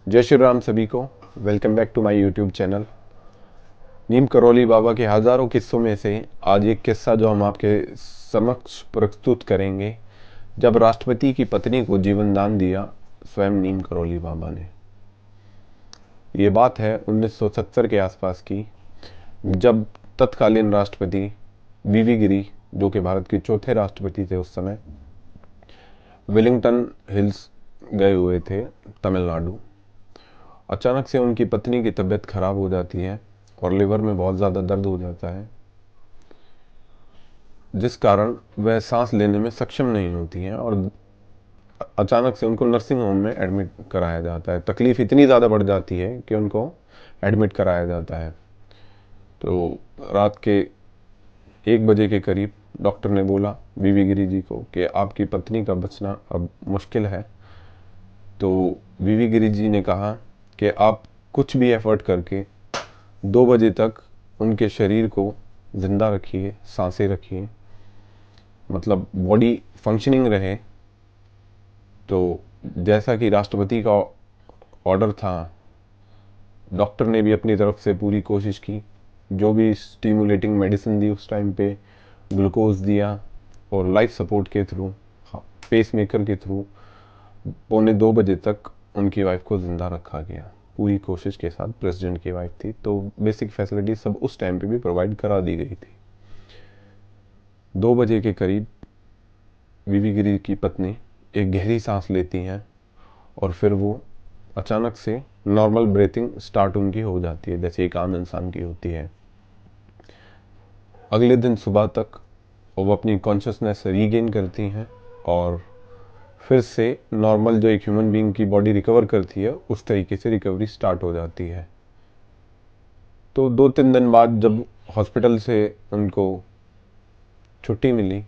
जय श्री राम सभी को। Welcome back to my YouTube channel. Neem Karoli Baba के हज़ारों किस्सों में से आज एक किस्सा जो हम आपके समक्ष प्रस्तुत करेंगे, जब राष्ट्रपति की पत्नी को जीवन दान दिया स्वयं नीम करौली बाबा ने। ये बात है 1970 के आसपास की, जब तत्कालीन राष्ट्रपति वीवी गिरी, जो कि भारत के चौथे राष्ट्रपति थे उस समय, विलिंगटन हिल्स गए हुए थे, तमिलनाडु। अचानक से उनकी पत्नी की तबीयत खराब हो जाती है और लिवर में बहुत ज़्यादा दर्द हो जाता है, जिस कारण वह सांस लेने में सक्षम नहीं होती हैं और अचानक से उनको नर्सिंग होम में एडमिट कराया जाता है। तकलीफ़ इतनी ज़्यादा बढ़ जाती है कि उनको एडमिट कराया जाता है। तो रात के 1 बजे के करीब डॉक्टर ने बोला वीवी गिरी जी को कि आपकी पत्नी का बचना अब मुश्किल है। तो वीवी गिरी जी ने कहा कि आप कुछ भी एफर्ट करके 2 बजे तक उनके शरीर को ज़िंदा रखिए, सांसें रखिए, मतलब बॉडी फंक्शनिंग रहे। तो जैसा कि राष्ट्रपति का ऑर्डर था, डॉक्टर ने भी अपनी तरफ से पूरी कोशिश की। जो भी स्टिमुलेटिंग मेडिसिन दी उस टाइम पे, ग्लूकोज दिया और लाइफ सपोर्ट के थ्रू, पेस मेकर के थ्रू 1:45 तक उनकी वाइफ को ज़िंदा रखा गया, पूरी कोशिश के साथ। प्रेसिडेंट की वाइफ थी, तो बेसिक फैसिलिटी सब उस टाइम पे भी प्रोवाइड करा दी गई थी। 2 बजे के करीब वीवी गिरी की पत्नी एक गहरी सांस लेती हैं और फिर वो अचानक से नॉर्मल ब्रीथिंग स्टार्ट उनकी हो जाती है, जैसे एक आम इंसान की होती है। अगले दिन सुबह तक वो अपनी कॉन्शियसनेस रीगेन करती हैं और फिर से नॉर्मल जो एक ह्यूमन बीइंग की बॉडी रिकवर करती है, उस तरीके से रिकवरी स्टार्ट हो जाती है। तो 2-3 दिन बाद जब हॉस्पिटल से उनको छुट्टी मिली,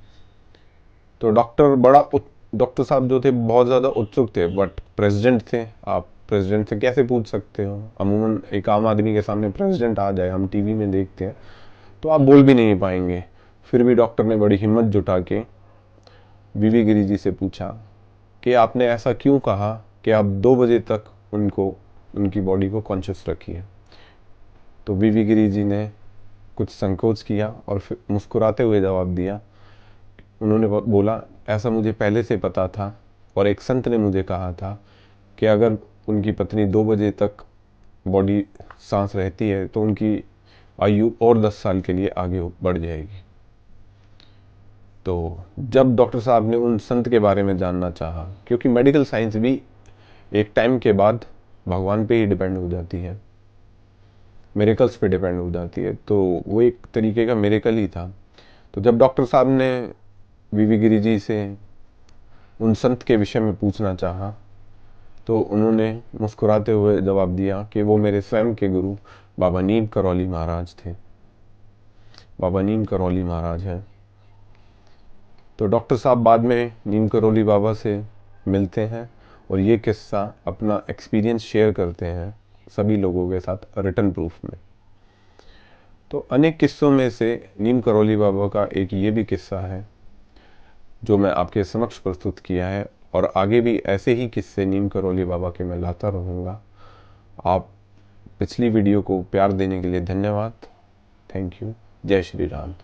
तो डॉक्टर साहब जो थे बहुत ज़्यादा उत्सुक थे, बट प्रेसिडेंट थे, आप प्रेसिडेंट से कैसे पूछ सकते हो? अमूमन एक आम आदमी के सामने प्रेसिडेंट आ जाए, हम टीवी में देखते हैं, तो आप बोल भी नहीं पाएंगे। फिर भी डॉक्टर ने बड़ी हिम्मत जुटा के वीवी गिरी जी से पूछा कि आपने ऐसा क्यों कहा कि आप 2 बजे तक उनकी बॉडी को कॉन्शियस रखिए। तो वीवी गिरी जी ने कुछ संकोच किया और फिर मुस्कुराते हुए जवाब दिया। उन्होंने बोला, ऐसा मुझे पहले से पता था और एक संत ने मुझे कहा था कि अगर उनकी पत्नी 2 बजे तक बॉडी सांस रहती है तो उनकी आयु और 10 साल के लिए आगे बढ़ जाएगी। तो जब डॉक्टर साहब ने उन संत के बारे में जानना चाहा, क्योंकि मेडिकल साइंस भी एक टाइम के बाद भगवान पे ही डिपेंड हो जाती है, मिरेकल्स पे डिपेंड हो जाती है, तो वो एक तरीके का मिरेकल ही था। तो जब डॉक्टर साहब ने वीवी गिरी जी से उन संत के विषय में पूछना चाहा, तो उन्होंने मुस्कुराते हुए जवाब दिया कि वो मेरे स्वयं के गुरु बाबा नीम करौली महाराज थे, बाबा नीम करौली महाराज हैं। तो डॉक्टर साहब बाद में नीम करौली बाबा से मिलते हैं और ये किस्सा, अपना एक्सपीरियंस शेयर करते हैं सभी लोगों के साथ रिटन प्रूफ में। तो अनेक किस्सों में से नीम करौली बाबा का एक ये भी किस्सा है जो मैं आपके समक्ष प्रस्तुत किया है, और आगे भी ऐसे ही किस्से नीम करौली बाबा के मैं लाता रहूँगा। आप पिछली वीडियो को प्यार देने के लिए धन्यवाद। Thank you. जय श्री राम।